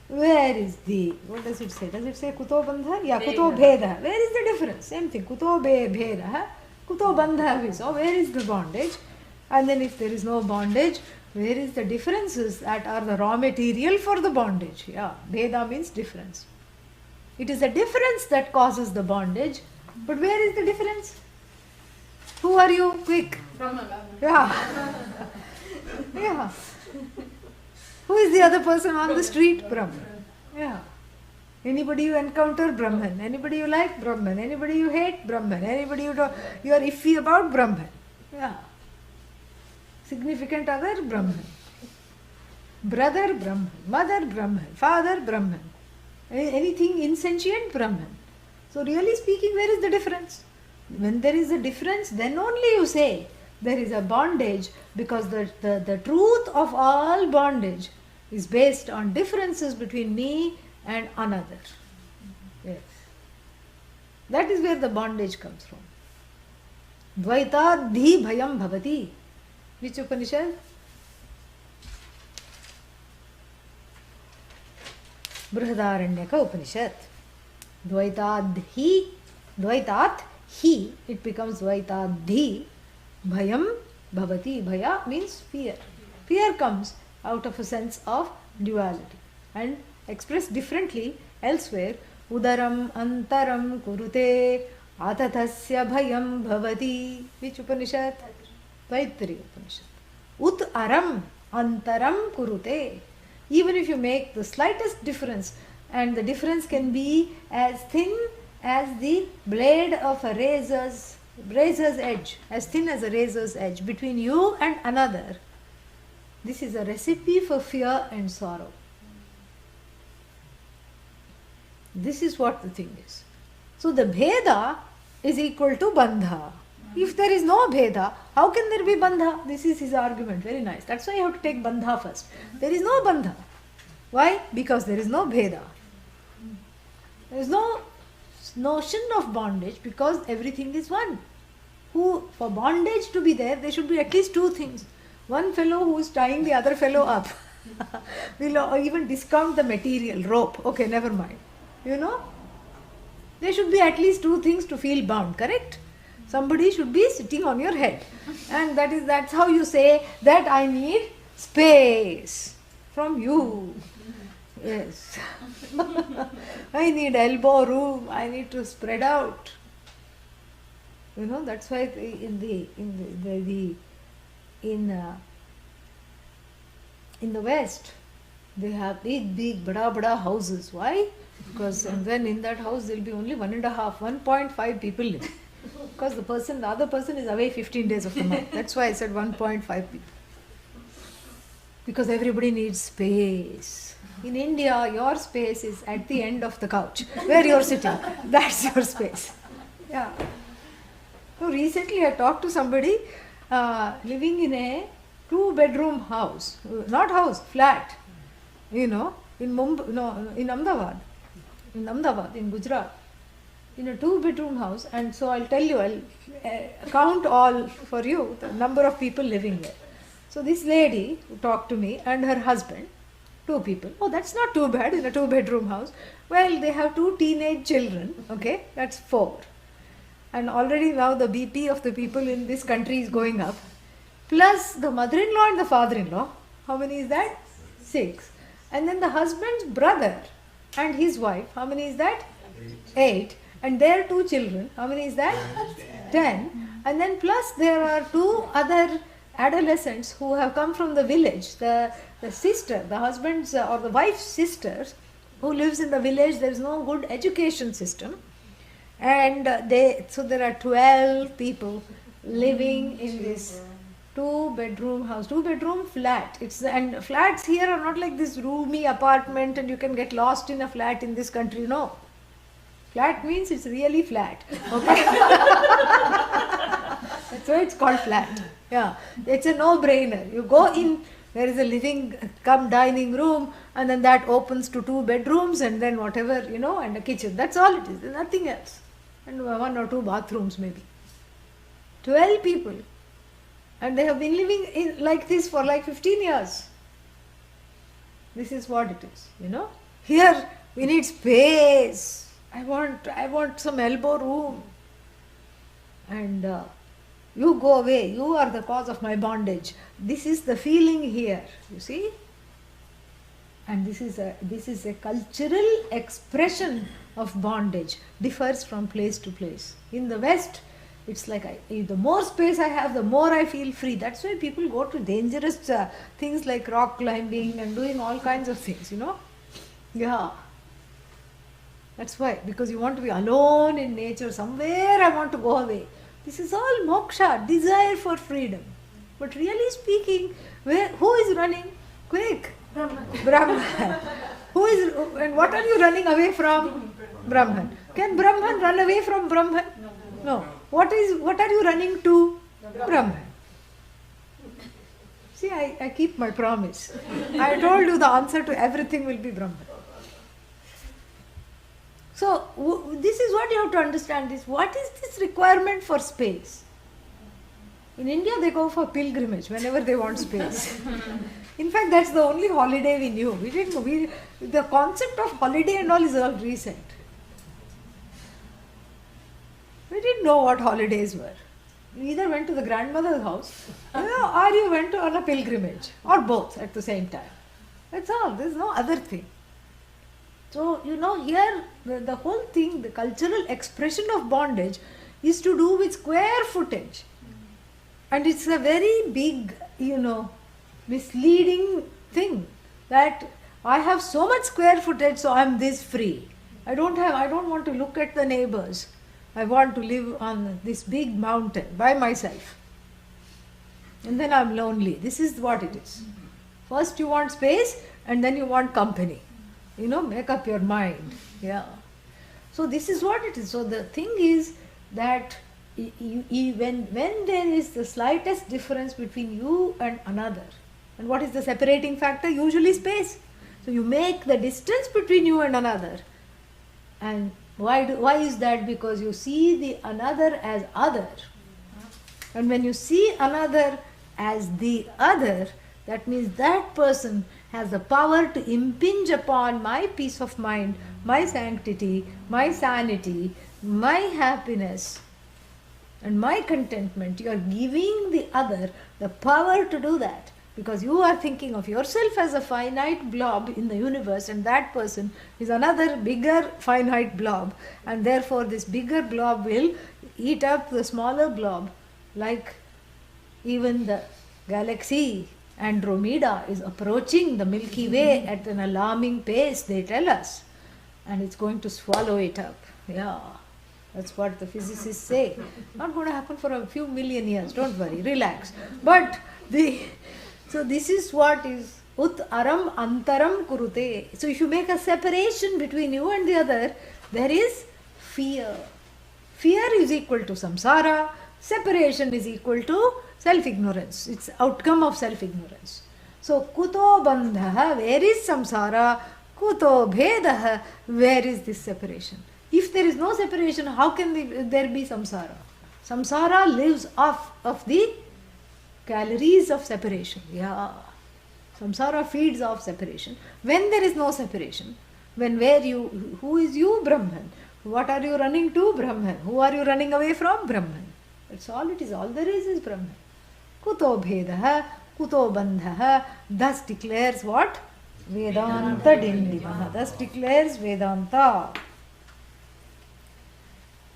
Where is the, what does it say? Does it say kuto bandha? Yeah, kuto bheda. Where is the difference? Same thing. Kuto bheda. Kuto bandha. So where is the bondage? And then if there is no bondage, where is the differences that are the raw material for the bondage? Yeah, bheda means difference. It is a difference that causes the bondage. But where is the difference? Who are you? Quick. Yeah. Yeah. Who is the other person on the street? Brahman. Yeah. Anybody you encounter? Brahman. Anybody you like? Brahman. Anybody you hate? Brahman. Anybody you are iffy about? Brahman. Yeah. Significant other? Brahman. Brother? Brahman. Mother? Brahman. Father? Brahman. Anything insentient? Brahman. So really speaking, where is the difference? When there is a difference, then only you say there is a bondage, because the truth of all bondage is based on differences between me and another. Yes. That is where the bondage comes from. Dvaitadhi bhayam bhavati. Which Upanishad? Brihadaranyaka Upanishad. Dvaitadhi, Dvaitat, he, it becomes Dvaitadhi, bhayam bhavati. Bhaya means fear. Fear comes out of a sense of duality. And expressed differently elsewhere, udaram antaram kurute atatasya bhayam bhavati. Which Upanishad? Taittiriya Upanishad. Ut aram antaram kurute. Even if you make the slightest difference, and the difference can be as thin as the blade of a razor's edge, as thin as a razor's edge between you and another. This is a recipe for fear and sorrow. This is what the thing is. So the bheda is equal to bandha. If there is no bheda, how can there be bandha? This is his argument. Very nice. That's why you have to take bandha first. There is no bandha. Why? Because there is no bheda. There is no notion of bondage, because everything is one. For bondage to be there should be at least two things. One fellow who is tying the other fellow up. We'll even discount the material, rope. Okay, never mind. You know? There should be at least two things to feel bound, correct? Somebody should be sitting on your head. And that's how you say that I need space from you. Yes. I need elbow room. I need to spread out. You know, that's why in the West they have big bada houses. Why? Because and then in that house there will be only 1.5 people live. Because the other person is away 15 days of the month. That's why I said 1.5 people. Because everybody needs space. In India, your space is at the end of the couch, where you're sitting. That's your space. Yeah. So recently I talked to somebody living in a 2-bedroom house. Not house, flat. You know, in Mumbai, no, in Ahmedabad. In Ahmedabad, in Gujarat. In a 2-bedroom house. And so I'll tell you, I'll count all for you, the number of people living there. So this lady who talked to me and her husband, 2 people. Oh, that's not too bad in a 2-bedroom house. Well, they have 2 teenage children. Okay, that's 4. And already now the BP of the people in this country is going up. plus the mother-in-law and the father-in-law. How many is that? 6. And then the husband's brother and his wife. How many is that? 8. And their 2 children. How many is that? 10. And then plus there are 2 other adolescents who have come from the village. The sister, the husband's or the wife's sisters, who lives in the village. There is no good education system. And so there are 12 people living in this 2-bedroom house, 2-bedroom flat. And flats here are not like this roomy apartment and you can get lost in a flat in this country. No. Flat means it's really flat. Okay. That's why it's called flat. Yeah. It's a no-brainer. You go in, there is a dining room, and then that opens to 2 bedrooms and then whatever, and a kitchen. That's all it is. There's nothing else. And 1 or 2 bathrooms maybe. 12 people. And they have been living like this for like 15 years. This is what it is, Here we need space. I want some elbow room. And you go away. You are the cause of my bondage. This is the feeling here, you see. And this is a cultural expression of bondage. Differs from place to place. In the West, it's like the more space I have, the more I feel free. That's why people go to dangerous things like rock climbing and doing all kinds of things, Yeah. That's why. Because you want to be alone in nature. Somewhere I want to go away. This is all moksha, desire for freedom. But really speaking, who is running? Quick. Brahman. And what are you running away from? Brahman. Can Brahman run away from Brahman? No. What are you running to? Brahman. See, I keep my promise. I told you the answer to everything will be Brahman. So, this is what you have to understand is, what is this requirement for space? In India, they go for pilgrimage whenever they want space. In fact, that's the only holiday we knew. The concept of holiday and all is all recent. We didn't know what holidays were. You either went to the grandmother's house, or you went on a pilgrimage, or both at the same time. That's all. There's no other thing. So, here the whole thing, the cultural expression of bondage is to do with square footage. And it's a very big, misleading thing that I have so much square footage, so I'm this free. I don't want to look at the neighbors. I want to live on this big mountain by myself. And then I'm lonely. This is what it is. First you want space and then you want company. Make up your mind. Yeah. So this is what it is. So the thing is that when there is the slightest difference between you and another, and what is the separating factor? Usually space. So you make the distance between you and another. And why is that? Because you see the another as other. And when you see another as the other, that means that person has the power to impinge upon my peace of mind, my sanctity, my sanity, my happiness, and my contentment. You are giving the other the power to do that, because you are thinking of yourself as a finite blob in the universe, and that person is another bigger finite blob, and therefore this bigger blob will eat up the smaller blob, like even the galaxy Andromeda is approaching the Milky Way at an alarming pace, they tell us, and it's going to swallow it up. Yeah, that's what the physicists say. Not going to happen for a few million years, don't worry, relax. But so this is what is ut aram antaram kurute. So if you make a separation between you and the other, there is fear. Fear is equal to samsara. Separation is equal to self-ignorance. It's outcome of self-ignorance. So kuto bandha, where is samsara? Kuto bhedah, where is this separation? If there is no separation, how can there be samsara? Samsara lives off of the calories of separation. Yeah. Samsara feeds off separation. When there is no separation, who is you? Brahman. What are you running to? Brahman. Who are you running away from? Brahman. That's all it is. All there is Brahman. Kuto bhedah, kuto bandhah. Thus declares what? Vedanta Dindimaha. Thus declares Vedanta.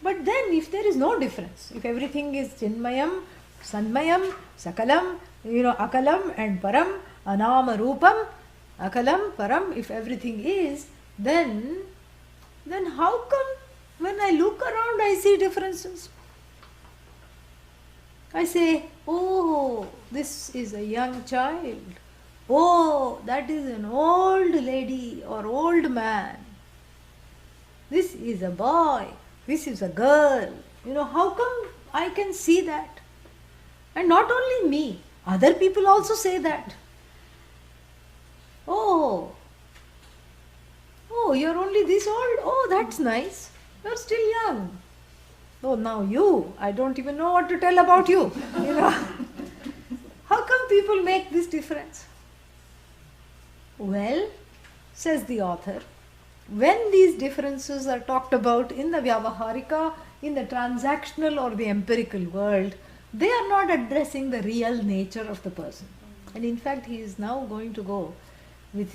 But then if there is no difference, if everything is Chinmayam, Sanmayam, Sakalam, Akalam and Param, Anama Rupam, Akalam, Param, if everything is, then how come when I look around I see differences? I say, oh, this is a young child. Oh, that is an old lady or old man. This is a boy. This is a girl. How come I can see that? And not only me, other people also say that. Oh, you're only this old? Oh, that's nice. You're still young. Oh, now I don't even know what to tell about you. How come people make this difference? Well, says the author, when these differences are talked about in the Vyavaharika, in the transactional or the empirical world, they are not addressing the real nature of the person. And in fact, he is now going to go with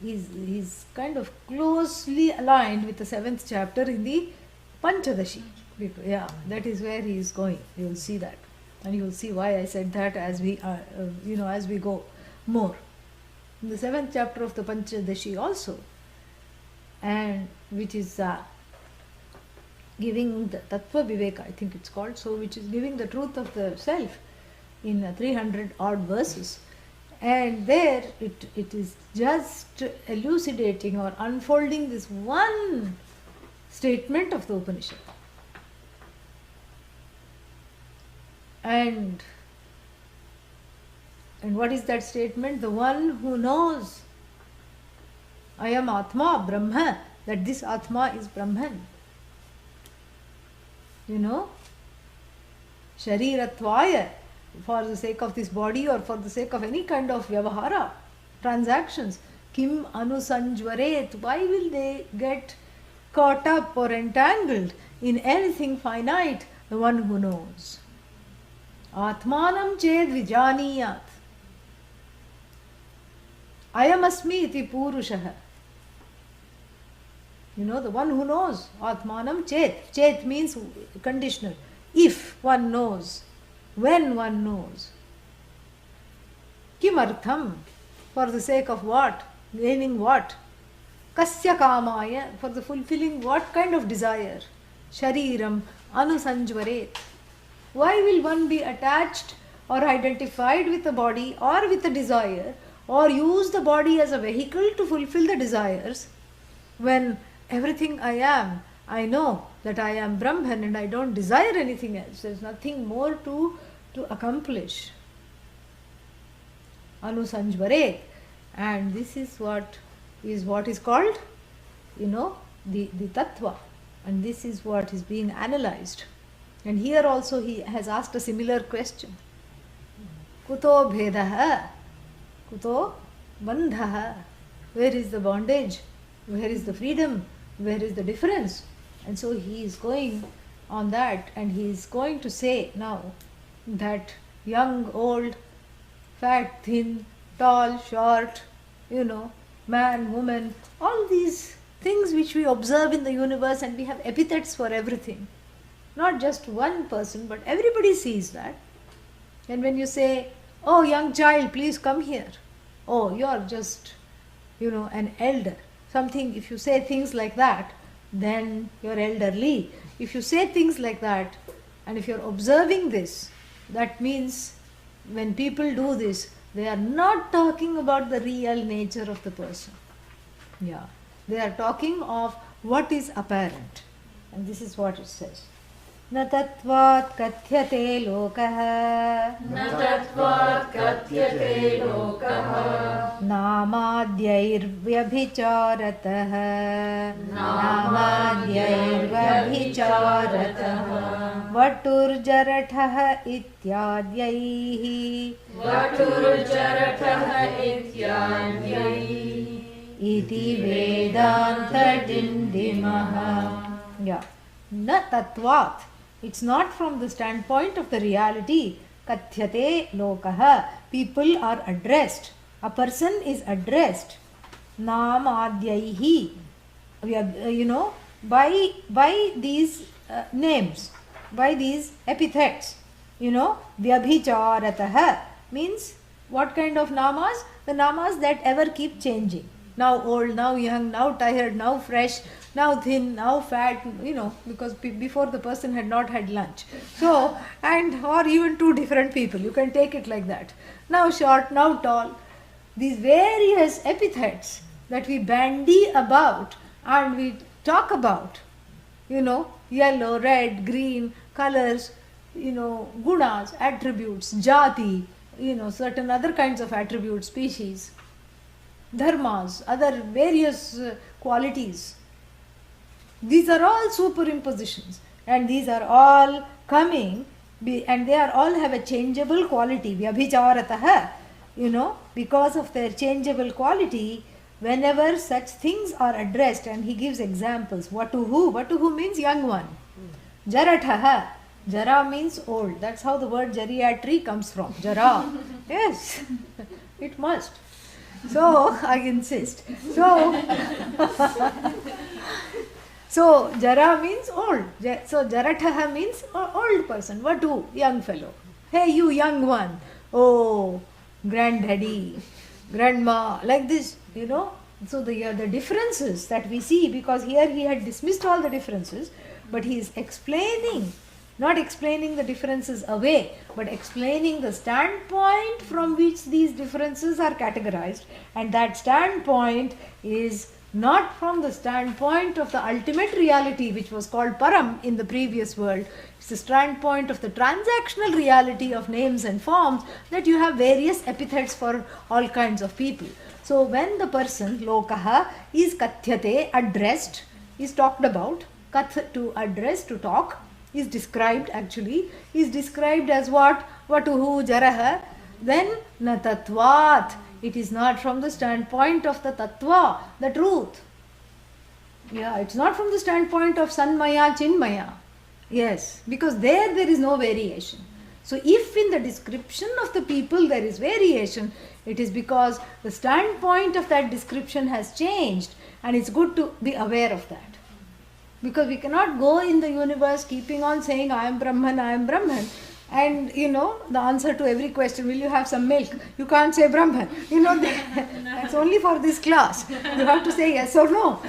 he's kind of closely aligned with the 7th chapter in the Panchadashi. Yeah, that is where he is going. You will see that. And you will see why I said that as we go more. In the 7th chapter of the Panchadashi also, and which is giving the Tattva Viveka, I think it's called, so which is giving the truth of the self in 300 odd verses. And there it is just elucidating or unfolding this one statement of the Upanishad. And what is that statement? The one who knows I am Atma, Brahma, that this Atma is Brahman. Shariratvaya, for the sake of this body or for the sake of any kind of vyavahara, transactions. Kim anusanjvaret, why will they get caught up or entangled in anything finite? The one who knows. Atmanam ched vijaniyat. Ayam asmi iti purushah. The one who knows. Atmanam chet. Chet means conditional. If one knows. When one knows. Kimartham. For the sake of what? Gaining what? Kasya kamaya. For the fulfilling what kind of desire? Shariram anusanjvaret. Why will one be attached or identified with the body or with the desire or use the body as a vehicle to fulfill the desires when everything I am, I know that I am Brahman and I don't desire anything else. There is nothing more to accomplish. Anusanjvare. And this is what is called, the tattva. And this is what is being analyzed. And here also he has asked a similar question. Kuto bhedah? Kuto bandhah? Where is the bondage? Where is the freedom? Where is the difference? And so he is going on that, and he is going to say now that young, old, fat, thin, tall, short, man, woman, all these things which we observe in the universe, and we have epithets for everything. Not just one person, but everybody sees that. And when you say, oh, young child, please come here. Oh, you are just, an elder. Something, if you say things like that, then you're elderly. If you say things like that, and if you're observing this, that means when people do this, they are not talking about the real nature of the person. Yeah. They are talking of what is apparent. And this is what it says. न तत्त्वात् कथ्यते लोकः न तत्त्वात् कथ्यते लोकः नामाद्यैर्व्यभिचारतः नामाद्यैर्व्यभिचारतः वटुर्जरठः इत्याद्यैः वटुर्जरठः इत्याद्यैः इति वेदान्तडिण्डिमः. Yeah. न तत्त्वात्. It's not from the standpoint of the reality. Kathyate lokaha. People are addressed. A person is addressed. Namadhyaihi. We are, by these names, by these epithets. Vyabhicharatah means what kind of namas? The namas that ever keep changing. Now old, now young, now tired, now fresh, now thin, now fat, because before the person had not had lunch. So, or even two different people, you can take it like that. Now short, now tall. These various epithets that we bandy about and we talk about, yellow, red, green, colors, gunas, attributes, jati, certain other kinds of attributes, species, dharmas, other various qualities. These are all superimpositions, and these are all coming, and they are all have a changeable quality. Vyabhicharatah, because of their changeable quality, whenever such things are addressed, and he gives examples. Vatuhu. Vatuhu means young one. Jaratah. Jara means old. That's how the word geriatry comes from. Jara. Yes, it must. So, I insist. So Jara means old. So Jaratah means old person. Vatu, young fellow. Hey, you young one. Oh, granddaddy, grandma, like this, So the differences that we see, because here he had dismissed all the differences, but he is explaining, not explaining the differences away, but explaining the standpoint from which these differences are categorized. And that standpoint is not from the standpoint of the ultimate reality, which was called Param in the previous world. It's the standpoint of the transactional reality of names and forms, that you have various epithets for all kinds of people. So when the person, lokaha, is kathyate, addressed, is talked about, kath, to address, to talk, is described actually, is described as what? Vatuhu, jaraha, then na tatvat. It is not from the standpoint of the tattva, the truth. Yeah, it's not from the standpoint of sanmaya, chinmaya. Yes, because there is no variation. So if in the description of the people there is variation, it is because the standpoint of that description has changed, and it's good to be aware of that. Because we cannot go in the universe keeping on saying, I am Brahman, I am Brahman. And the answer to every question, will you have some milk? You can't say Brahman. That's only for this class. You have to say yes or no.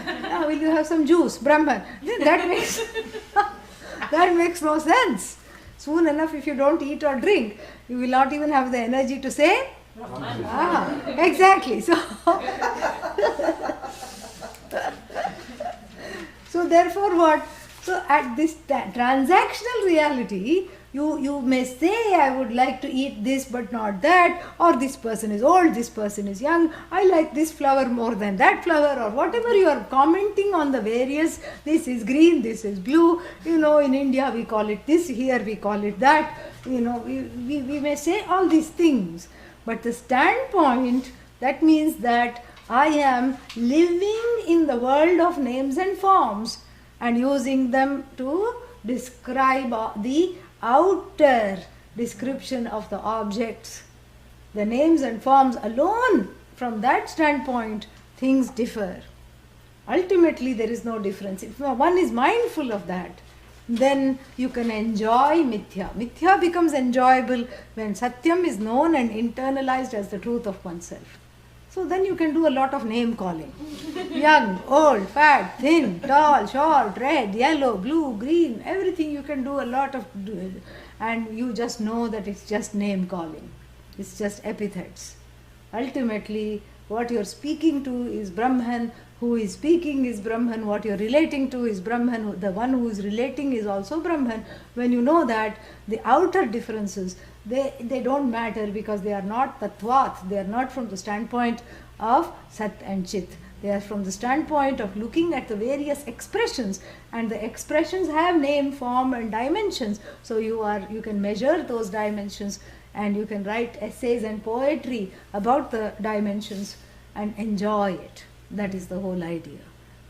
Will you have some juice? Brahman. That makes no sense. Soon enough, if you don't eat or drink, you will not even have the energy to say exactly. So therefore what? So at this transactional reality, you may say, I would like to eat this but not that, or this person is old, this person is young, I like this flower more than that flower, or whatever you are commenting on the various, this is green, this is blue, in India we call it this, here we call it that, we may say all these things, but the standpoint, that means that I am living in the world of names and forms and using them to describe the outer description of the objects. The names and forms alone, from that standpoint, things differ. Ultimately, there is no difference. If one is mindful of that, then you can enjoy mithya. Mithya becomes enjoyable when Satyam is known and internalized as the truth of oneself. So then you can do a lot of name calling. Young, old, fat, thin, tall, short, red, yellow, blue, green, everything you can do a lot of, and you just know that it's just name calling. It's just epithets. Ultimately, what you're speaking to is Brahman, who is speaking is Brahman, what you're relating to is Brahman, the one who is relating is also Brahman. When you know that, the outer differences, they don't matter, because they are not tattvat, they are not from the standpoint of Sat and Chit. They are from the standpoint of looking at the various expressions, and the expressions have name, form and dimensions. So you can measure those dimensions, and you can write essays and poetry about the dimensions and enjoy it. That is the whole idea.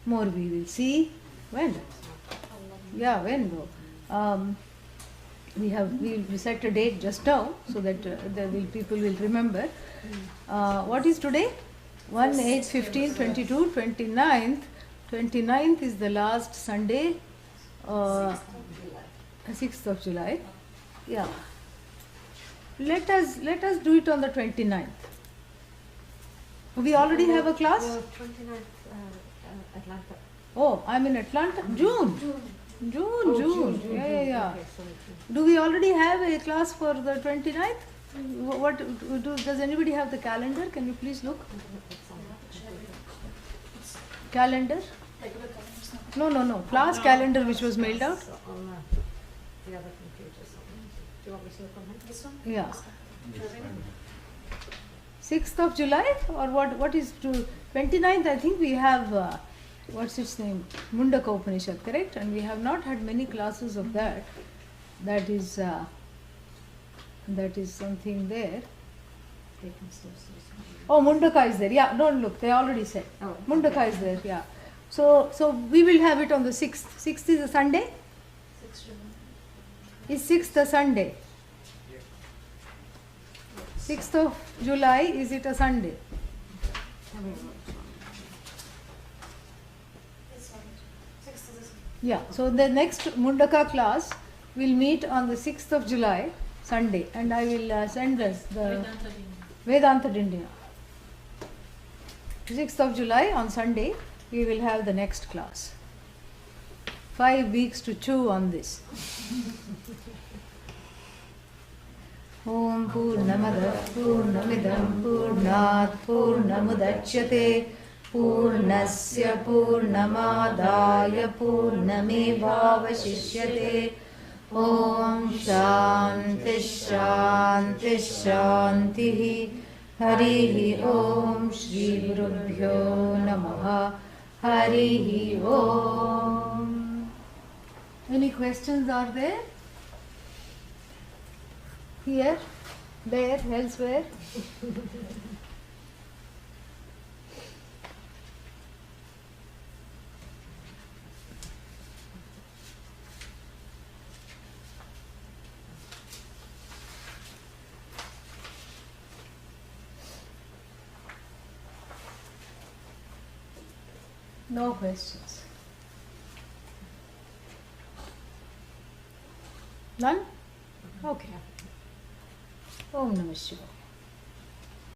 More we will see when. Yeah, when though. we set a date just now so that people will remember. What is today? 1, 8, 15, 22, 29th. 29th is the last Sunday. 6th of July. Yeah. Let us do it on the 29th. We already have a class? 29th, Atlanta. Oh, I'm in Atlanta. June. Yeah. Okay, sorry. Do we already have a class for the 29th? Does anybody have the calendar? Can you please look? Calendar? No. Class calendar which was mailed out? So on the other computer. So, do you want me to look on this one? Yeah. 6th of July or what is to 29th? I think we have what's its name? Mundaka Upanishad, correct? And we have not had many classes of that. That is something there. They can still see something. Oh, Mundaka is there. Yeah, don't look. They already said. Oh, Mundaka is there. Yeah. So we will have it on the 6th. 6th is a Sunday. Is 6th a Sunday? 6th of July, is it a Sunday? Tell me what Yeah, so the next Mundaka class will meet on the 6th of July, Sunday, and I will send us the Vedanta India. 6th of July on Sunday, we will have the next class. 5 weeks to chew on this. Om Purnamada Purnamidam Purnat Purnamudachyate Purnasya Purnamadaya Purnamevavashishyate. Om Shanti Shanti Shanti. Harihi Om Shri Gurubhyo Namaha. Harihi Om. Any questions are there? Here, there, elsewhere? No questions. None? Okay. Om Namah Shivaya.